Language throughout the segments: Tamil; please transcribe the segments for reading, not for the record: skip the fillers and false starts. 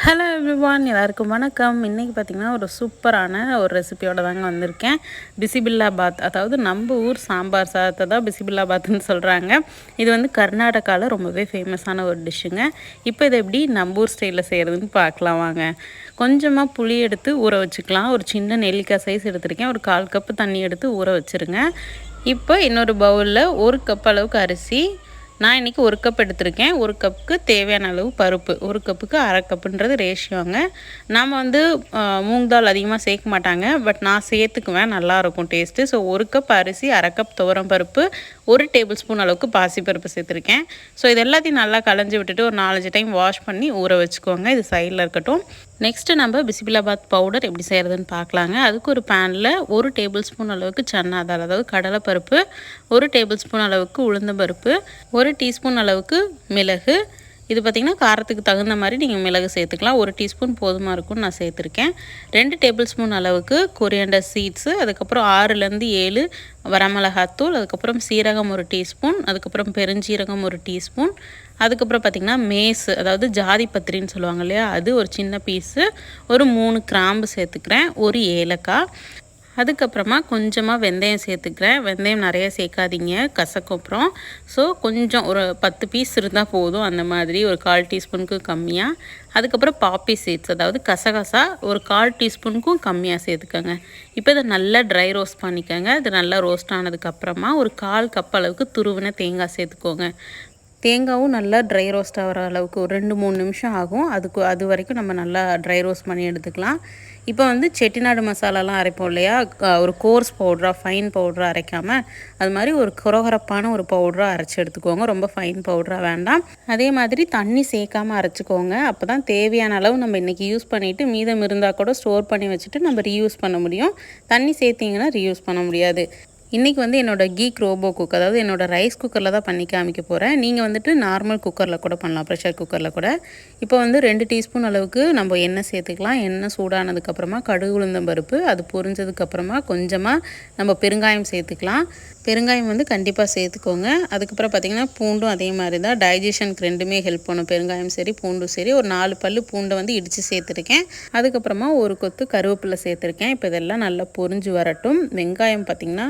ஹலோ எவ்ரிவான், எல்லாருக்கும் வணக்கம். இன்றைக்கி பார்த்திங்கன்னா ஒரு சூப்பரான ஒரு ரெசிபியோட தாங்க வந்திருக்கேன். பிசிபில்லா பாத், அதாவது நம்ம ஊர் சாம்பார் சாதத்தை தான் பிசிபில்லா பாத்னு சொல்கிறாங்க. இது வந்து கர்நாடகாவில் ரொம்பவே ஃபேமஸான ஒரு டிஷ்ஷுங்க. இப்போ இதை எப்படி நம்ம ஊர் ஸ்டைலில் செய்கிறதுன்னு பார்க்கலாம் வாங்க. கொஞ்சமாக புளி எடுத்து ஊற வச்சுக்கலாம். ஒரு சின்ன நெல்லிக்காய் சைஸ் எடுத்துருக்கேன். ஒரு 1/4 கப்பு தண்ணி எடுத்து ஊற வச்சுருங்க. இப்போ இன்னொரு பவுலில் 1 கப் அளவுக்கு அரிசி, நான் இன்றைக்கி 1 கப் எடுத்திருக்கேன். 1 கப்புக்கு தேவையான அளவு பருப்பு, 1 கப்புக்கு 1/2 கப்புன்றது ரேஷியோங்க. நாம் வந்து மூங் தால் அதிகமாக சேர்க்க மாட்டாங்க, பட் நான் சேர்த்துக்குவேன், நல்லாயிருக்கும் டேஸ்ட்டு. ஸோ 1 கப் அரிசி, 1/2 கப் துவரம் பருப்பு, 1 டேபிள் ஸ்பூன் அளவுக்கு பாசிப்பருப்பு சேர்த்துருக்கேன். ஸோ இது எல்லாத்தையும் நல்லா களைஞ்சி விட்டுட்டு ஒரு 4-5 டைம் வாஷ் பண்ணி ஊற வச்சுக்கோங்க. இது சைடில் இருக்கட்டும். நெக்ஸ்ட்டு நம்ம பிசிபிலாபாத் பவுடர் எப்படி செய்கிறதுன்னு பார்க்கலாங்க. அதுக்கு ஒரு பேனில் 1 டேபிள் ஸ்பூன் அளவுக்கு சன்னா தால், அதாவது கடலைப்பருப்பு, 1 டேபிள் ஸ்பூன் அளவுக்கு உளுந்தம்பருப்பு, 1 டீஸ்பூன் அளவுக்கு மிளகு. இது பார்த்திங்கன்னா காரத்துக்கு தகுந்த மாதிரி நீங்கள் மிளகு சேர்த்துக்கலாம். 1 டீஸ்பூன் போதுமாக இருக்கும்னு நான் சேர்த்துருக்கேன். 2 டேபிள் ஸ்பூன் அளவுக்கு கொரியாண்டர் சீட்ஸு, அதுக்கப்புறம் 6லேருந்து 7 வரமிளகாத்தூள், அதுக்கப்புறம் சீரகம் 1 டீஸ்பூன், அதுக்கப்புறம் பெருஞ்சீரகம் 1 டீஸ்பூன், அதுக்கப்புறம் பார்த்திங்கன்னா மேஸ், அதாவது ஜாதி பத்திரின்னு சொல்லுவாங்க இல்லையா, அது ஒரு சின்ன பீஸு, ஒரு 3 கிராம்பு சேர்த்துக்கிறேன், 1 ஏலக்காய். அதுக்கப்புறமா கொஞ்சமாக வெந்தயம் சேர்த்துக்கிறேன். வெந்தயம் நிறைய சேர்க்காதீங்க, கசக்கப்புறம். ஸோ கொஞ்சம் ஒரு 10 பீஸ் இருந்தால் போதும், அந்த மாதிரி ஒரு 1/4 டீஸ்பூனுக்கு கம்மியாக. அதுக்கப்புறம் பாப்பி சீட்ஸ், அதாவது கசகசா, ஒரு 1/4 டீஸ்பூனுக்கும் கம்மியாக சேர்த்துக்கோங்க. இப்போ இதை நல்லா ட்ரை ரோஸ்ட் பண்ணிக்கோங்க. இது நல்லா ரோஸ்ட் ஆனதுக்கப்புறமா ஒரு 1/4 கப் அளவுக்கு துருவின தேங்காய் சேர்த்துக்கோங்க. தேங்காயும் நல்லா ட்ரை ரோஸ்ட் ஆகிற அளவுக்கு ஒரு 2-3 நிமிஷம் ஆகும். அது வரைக்கும் நம்ம நல்லா ட்ரை ரோஸ்ட் பண்ணி எடுத்துக்கலாம். இப்போ வந்து செட்டிநாடு மசாலாலாம் அரைப்போம் இல்லையா, ஒரு கோர்ஸ் பவுடராக, ஃபைன் பவுடராக அரைக்காமல் அது மாதிரி ஒரு கொரகொரப்பான ஒரு பவுடராக அரைச்சி எடுத்துக்கோங்க. ரொம்ப ஃபைன் பவுடராக வேண்டாம். அதே மாதிரி தண்ணி சேர்க்காமல் அரைச்சிக்கோங்க. அப்போ தான் தேவையான அளவு நம்ம இன்றைக்கி யூஸ் பண்ணிவிட்டு மீதம் இருந்தால் கூட ஸ்டோர் பண்ணி வச்சுட்டு நம்ம ரீயூஸ் பண்ண முடியும். தண்ணி சேர்த்திங்கன்னா ரீயூஸ் பண்ண முடியாது. இன்றைக்கி வந்து என்னோடய கீக் ரோபோ குக், அதாவது என்னோடய ரைஸ் குக்கரில் தான் பண்ணி காமிக்க போகிறேன். நீங்கள் வந்துட்டு நார்மல் குக்கரில் கூட பண்ணலாம், ப்ரெஷர் குக்கரில் கூட. இப்போ வந்து 2 டீஸ்பூன் அளவுக்கு நம்ம எண்ணெய் சேர்த்துக்கலாம். எண்ணெய் சூடானதுக்கப்புறமா கடுகு உளுந்தம் பருப்பு, அது பொரிஞ்சதுக்கப்புறமா கொஞ்சமாக நம்ம பெருங்காயம் சேர்த்துக்கலாம். பெருங்காயம் வந்து கண்டிப்பாக சேர்த்துக்கோங்க. அதுக்கப்புறம் பார்த்திங்கன்னா பூண்டும் அதே மாதிரி தான், டைஜஷனுக்கு ரெண்டுமே ஹெல்ப் பண்ணும், பெருங்காயம் சரி பூண்டும் சரி. ஒரு 4 பல்லு பூண்டை வந்து இடித்து சேர்த்துருக்கேன். அதுக்கப்புறமா ஒரு கொத்து கருவேப்பிலை சேர்த்துருக்கேன். இப்போ இதெல்லாம் நல்லா பொரிஞ்சு வரட்டும். வெங்காயம் பார்த்திங்கன்னா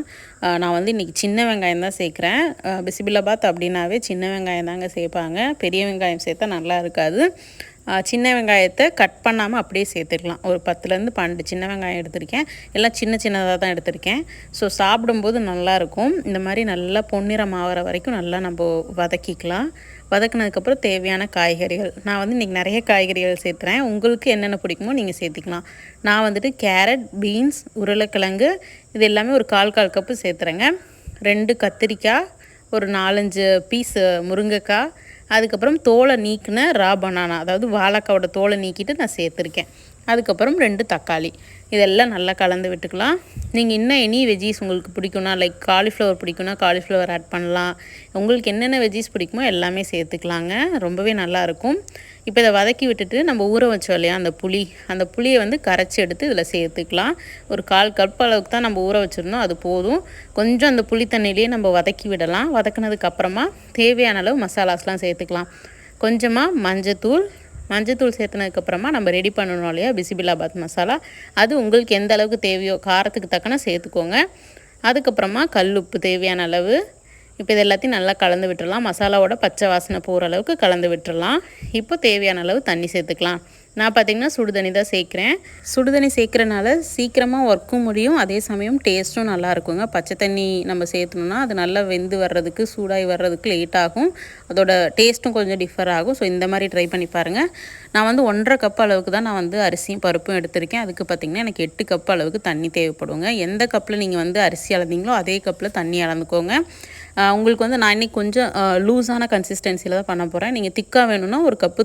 நான் வந்து இன்றைக்கி சின்ன வெங்காயம் தான் சேர்க்குறேன். பிசிபிலாபாத் அப்படின்னாவே சின்ன வெங்காயம் தாங்க சேர்ப்பாங்க, பெரிய வெங்காயம் சேர்த்தா நல்லா இருக்காது. சின்ன வெங்காயத்தை கட் பண்ணாமல் அப்படியே சேர்த்துக்கலாம். ஒரு 10லேருந்து 12 சின்ன வெங்காயம் எடுத்திருக்கேன். எல்லாம் சின்னதாக தான் எடுத்திருக்கேன். ஸோ சாப்பிடும்போது நல்லாயிருக்கும். இந்த மாதிரி நல்லா பொன்னிறம் ஆகிற வரைக்கும் நல்லா நம்ம வதக்கிக்கலாம். வதக்கினதுக்கப்புறம் தேவையான காய்கறிகள், நான் வந்து இன்றைக்கி நிறைய காய்கறிகள் சேர்த்துறேன். உங்களுக்கு என்னென்ன பிடிக்குமோ நீங்கள் சேர்த்துக்கலாம். நான் வந்துட்டு கேரட், பீன்ஸ், உருளைக்கிழங்கு இது எல்லாமே ஒரு 1/4 கப்பு சேர்த்துறேங்க. 2 கத்திரிக்காய், ஒரு 4-5 பீஸ் முருங்கைக்காய், அதுக்கப்புறம் தோலை நீக்கின ரா பனானா, அதாவது வாழைக்காவோட தோலை நீக்கிட்டு நான் சேர்த்துருக்கேன். அதுக்கப்புறம் 2 தக்காளி, இதெல்லாம் நல்லா கலந்து விட்டுக்கலாம். நீங்கள் இன்னும் எனி வெஜ்ஜீஸ் உங்களுக்கு பிடிக்கும்னா, லைக் காலிஃப்ளவர் பிடிக்கும்னா காலிஃப்ளவர் ஆட் பண்ணலாம். உங்களுக்கு என்னென்ன வெஜ்ஜீஸ் பிடிக்குமோ எல்லாமே சேர்த்துக்கலாங்க. ரொம்பவே நல்லாயிருக்கும். இப்போ இதை வதக்கி விட்டுட்டு நம்ம ஊற வச்சோம் இல்லையா அந்த புளியை வந்து கரைச்சி எடுத்து இதில் சேர்த்துக்கலாம். ஒரு 1/4 கப் அளவுக்கு தான் நம்ம ஊற வச்சுருந்தோம், அது போதும். கொஞ்சம் அந்த புளி தண்ணியிலேயே நம்ம வதக்கி விடலாம். வதக்கினதுக்கப்புறமா தேவையான அளவு மசாலாஸ்லாம் சேர்த்துக்கலாம். கொஞ்சமாக மஞ்சத்தூள் சேர்த்துனதுக்கப்புறமா நம்ம ரெடி பண்ணணும் இல்லையா பிசிபிலாபாத் மசாலா, அது உங்களுக்கு எந்த அளவுக்கு தேவையோ காரத்துக்கு தக்கன சேர்த்துக்கோங்க. அதுக்கப்புறமா கல்லுப்பு தேவையான அளவு. இப்போ இது எல்லாத்தையும் நல்லா கலந்து விட்டுடலாம். மசாலாவோட பச்சை வாசனை போகிற அளவுக்கு கலந்து விட்டுடலாம். இப்போ தேவையான அளவு தண்ணி சேர்த்துக்கலாம். நான் பார்த்திங்கன்னா சுடுதண்ணி தான் சேர்க்குறேன். சுடுதண்ணி சேர்க்குறனால சீக்கிரமாக ஒர்க்கும் முடியும், அதே சமயம் டேஸ்ட்டும் நல்லா இருக்குங்க. பச்சை தண்ணி நம்ம சேர்த்தணுன்னா அது நல்லா வெந்து வர்றதுக்கு, சூடாகி வர்றதுக்கு லேட் ஆகும். அதோட டேஸ்ட்டும் கொஞ்சம் டிஃபர் ஆகும். ஸோ இந்த மாதிரி ட்ரை பண்ணி பாருங்கள். நான் வந்து 1/2 கப் அளவுக்கு தான் நான் வந்து அரிசியும் பருப்பும் எடுத்திருக்கேன். அதுக்கு பார்த்திங்கன்னா எனக்கு 8 கப் அளவுக்கு தண்ணி தேவைப்படுங்க. எந்த கப்பில் நீங்கள் வந்து அரிசி அளந்தீங்களோ அதே கப்பில் தண்ணி அளந்துக்கோங்க. உங்களுக்கு வந்து நான் இன்றைக்கி கொஞ்சம் லூஸான கன்சிஸ்டன்சியில் தான் பண்ண போகிறேன். நீங்கள் திக்காக வேணும்னா ஒரு கப்பு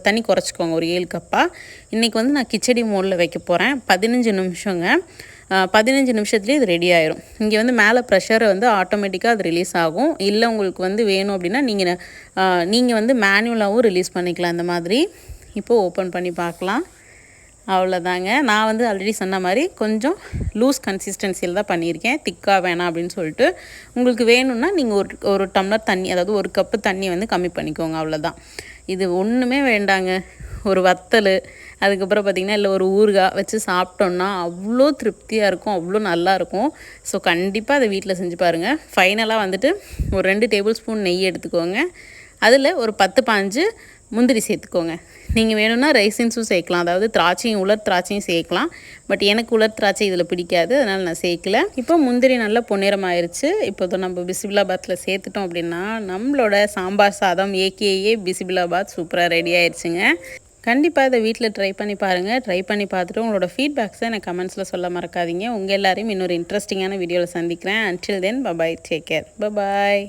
தண்ணி குறைச்சிக்கோங்க, ஒரு 7 கப்பாக. இன்றைக்கி வந்து நான் கிச்சடி மோடில் வைக்க போகிறேன். 15 நிமிஷங்க. 15 நிமிஷத்துலேயே இது ரெடி ஆயிரும். இங்கே வந்து மேலே ப்ரெஷர் வந்து ஆட்டோமேட்டிக்காக அது ரிலீஸ் ஆகும். இல்லை உங்களுக்கு வந்து வேணும் அப்படின்னா நீங்கள் வந்து மேனுவலாகவும் ரிலீஸ் பண்ணிக்கலாம் இந்த மாதிரி. இப்போது ஓப்பன் பண்ணி பார்க்கலாம். அவ்வளோதாங்க. நான் வந்து ஆல்ரெடி சொன்ன மாதிரி கொஞ்சம் லூஸ் கன்சிஸ்டன்சியில் தான் பண்ணியிருக்கேன், திக்காக வேணாம் அப்படின்னு சொல்லிட்டு. உங்களுக்கு வேணும்னா நீங்கள் ஒரு டம்ளர் தண்ணி, அதாவது 1 கப்பு தண்ணி வந்து கம்மி பண்ணிக்கோங்க, அவ்வளோதான். இது ஒன்றுமே வேண்டாங்க. ஒரு வத்தல், அதுக்கப்புறம் பார்த்திங்கன்னா இல்லை ஒரு ஊறுகாய் வச்சு சாப்பிட்டோன்னா அவ்வளோ திருப்தியாக இருக்கும், அவ்வளோ நல்லாயிருக்கும். ஸோ கண்டிப்பாக அதை வீட்டில் செஞ்சு பாருங்கள். ஃபைனலாக வந்துட்டு ஒரு 2 டேபிள் ஸ்பூன் நெய் எடுத்துக்கோங்க. அதில் ஒரு 10-15 முந்திரி சேர்த்துக்கோங்க. நீங்கள் வேணும்னா ரைசின்ஸும் சேர்க்கலாம், அதாவது திராட்சையும் உலர் திராட்சையும் சேர்க்கலாம். பட் எனக்கு உலர் திராட்சை இதில் பிடிக்காது, அதனால் நான் சேர்க்கல. இப்போ முந்திரி நல்லா பொன்னிறமாயிருச்சு. இப்போ நம்ம பிசிபிலாபாத்தில் சேர்த்துட்டோம் அப்படின்னா நம்மளோட சாம்பார் சாதம் ஏகேஏ பிசிபிலாபாத் சூப்பராக ரெடி ஆயிடுச்சுங்க. கண்டிப்பாக இதை வீட்டில் ட்ரை பண்ணி பாருங்கள். ட்ரை பண்ணி பார்த்துட்டு உங்களோட ஃபீட்பேக்ஸை எனக்கு கமெண்ட்ஸில் சொல்ல மறக்காதீங்க. உங்கள் எல்லாரையும் இன்னொரு இன்ட்ரெஸ்டிங்கான வீடியோவில் சந்திக்கிறேன். Until then bye bye, take care, bye bye.